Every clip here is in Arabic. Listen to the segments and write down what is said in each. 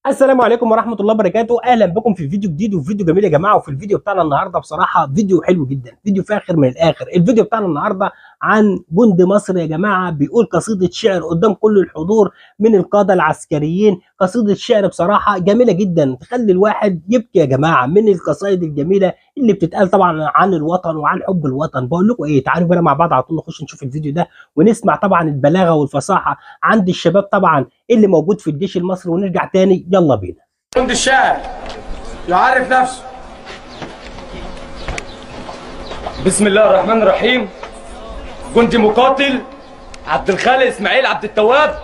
السلام عليكم ورحمة الله وبركاته. أهلا بكم في فيديو جديد وفي فيديو جميل يا جماعة. وفي الفيديو بتاعنا النهاردة بصراحة فيديو حلو جدا، فيديو فاخر من الآخر. الفيديو بتاعنا النهاردة عن جندي مصري يا جماعة بيقول قصيدة شعر قدام كل الحضور من القادة العسكريين. قصيدة شعر بصراحة جميلة جدا تخلي الواحد يبكي يا جماعة، من القصائد الجميلة اللي بتتقال طبعا عن الوطن وعن حب الوطن. بقول لكم إيه، تعالوا بقى مع بعض على طول نخش نشوف الفيديو ده ونسمع طبعا البلاغة والفصاحة عند الشباب طبعا اللي موجود في الجيش المصري، ونرجع تاني. يلا بينا. جندي الشاعر يعرف نفسه. بسم الله الرحمن الرحيم. جندي مقاتل عبد الخالق اسماعيل عبد التواب،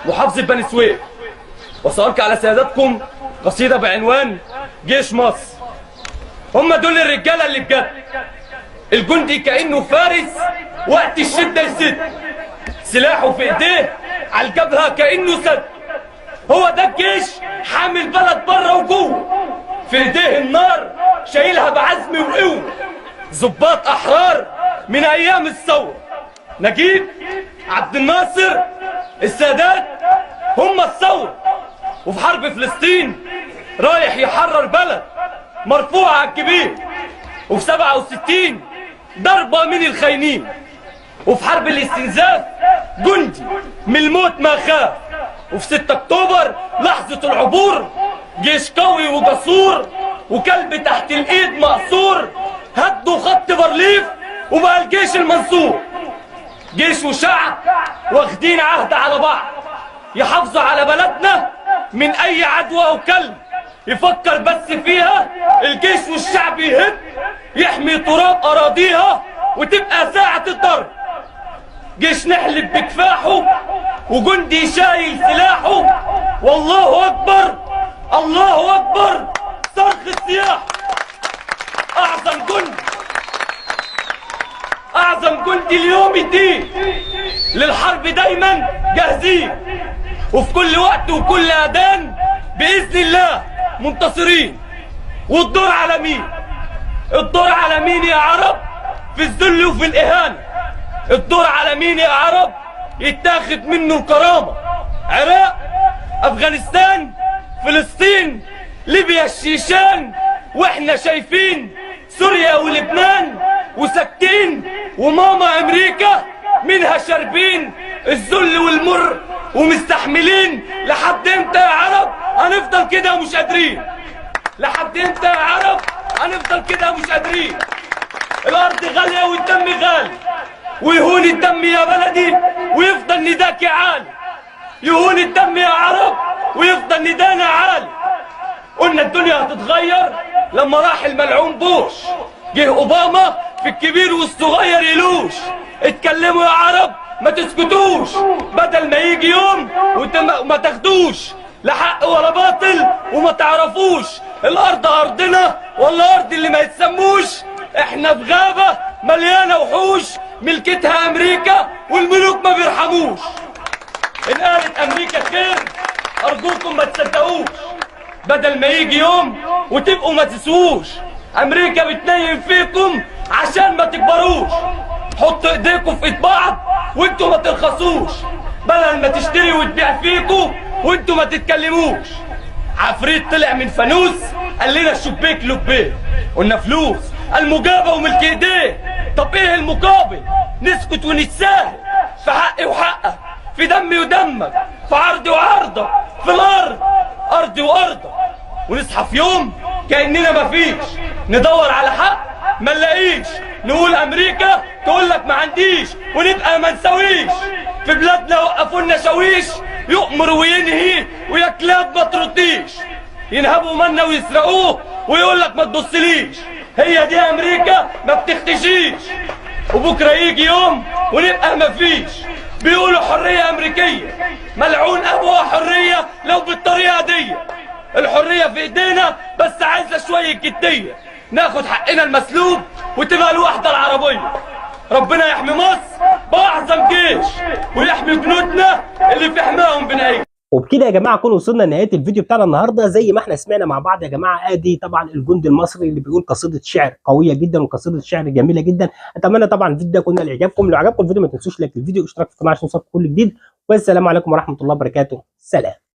محافظة بني سويف، وسألقي على سيادتكم قصيدة بعنوان جيش مصر. هم دول الرجالة اللي بجد. الجندي كأنه فارس وقت الشدة يسد، سلاحه في ايديه على الجبهة كأنه سد. هو ده الجيش، حامل بلد بره وجوه، في ايديه النار شايلها بعزم وقوه. ضباط احرار من ايام الثوره، نجيب، عبد الناصر، السادات، هم الثوره. وفي حرب فلسطين رايح يحرر بلد مرفوعه على الكبير. وفي 67 ضربه من الخاينين. وفي حرب الاستنزاف جندي من الموت ما خاف. وفي 6 اكتوبر لحظة العبور جيش قوي وجسور، وكلب تحت الايد مقصور. هدوا خط بارليف وبقى الجيش المنصور. جيش وشعب واخدين عهد على بعض، يحافظوا على بلدنا من اي عدوى وكلب يفكر بس فيها. الجيش والشعب يهد، يحمي تراب اراضيها وتبقى ساعة الضرب. جيش نحلب بكفاحه وجندي شايل سلاحه. والله اكبر الله اكبر صرخ السياح. اعظم جندي اليوم الدين. للحرب دايما جاهزين، وفي كل وقت وكل اذان باذن الله منتصرين. والدور على مين؟ الدور على مين يا عرب؟ في الذل وفي الاهانه. الدور على مين يا عرب؟ يتاخد منه الكرامة. عراق، أفغانستان، فلسطين، ليبيا، الشيشان، وإحنا شايفين سوريا ولبنان وساكتين. وماما أمريكا منها شاربين الذل والمر ومستحملين. لحد إمتى يا عرب هنفضل كده ومش قادرين؟ لحد إمتى يا عرب هنفضل كده ومش قادرين؟ الأرض غالية والدم غالي، ويهون الدم يا بلدي ويفضل نداك يا عالي. يهون الدم يا عرب ويفضل ندانا عالي. قلنا الدنيا هتتغير لما راح الملعون بوش. جه اوباما في الكبير والصغير يلوش. اتكلموا يا عرب ما تسكتوش، بدل ما يجي يوم وما تاخدوش لا حق ولا باطل وما تعرفوش الارض ارضنا ولا ارض اللي ما يتسموش. احنا في غابة مليانة وحوش ملكتها امريكا والملوك ما بيرحموش. ان قالت امريكا خير ارجوكم ما تصدقوش، بدل ما يجي يوم وتبقوا ما تسووش. امريكا بتنيم فيكم عشان ما تكبروش. حطوا ايديكم في ايد بعض وانتوا ما ترخصوش، بدل ما تشتري وتبيع فيكم وانتوا ما تتكلموش. عفريت طلع من فانوس قال لنا الشبيك لبيك، قلنا فلوس المجابة وملك ايديه. طب ايه المقابل؟ نسكت ونتساهل في حقي وحقك، في دمي ودمك، في عرضي وعرضك، في الارض ارضي وارضك. ونصحى في يوم كأننا مفيش، ندور على حق ما نلاقيش، نقول امريكا تقول لك ما عنديش، ونبقى ما نسويش. في بلادنا وقفوا لنا شاويش يؤمر وينهي، ويا كلاب ما ترديش. ينهبوا منا ويسرقوه ويقول لك ما تبصليش. هي دي امريكا ما بتختشيش. وبكره يجي يوم ونبقى مفيش. بيقولوا حريه امريكيه، ملعون ابوها حريه لو بالطريقه دي. الحريه في ايدينا بس عايزه شويه جديه، ناخد حقنا المسلوب وتبقى الوحده العربيه. ربنا يحمي مصر باعظم جيش، ويحمي جنودنا اللي في حماهم بنعيش. وبكده يا جماعه نكون وصلنا لنهايه الفيديو بتاعنا النهارده. زي ما احنا سمعنا مع بعض يا جماعه، ادي طبعا الجندي المصري اللي بيقول قصيده شعر قويه جدا وقصيده شعر جميله جدا. اتمنى طبعا الفيديو ده يكون لاعجابكم. لو عجبكم الفيديو ما تنسوش لايك الفيديو واشتراك في القناه عشان يوصلكم كل جديد. والسلام عليكم ورحمه الله وبركاته. سلام.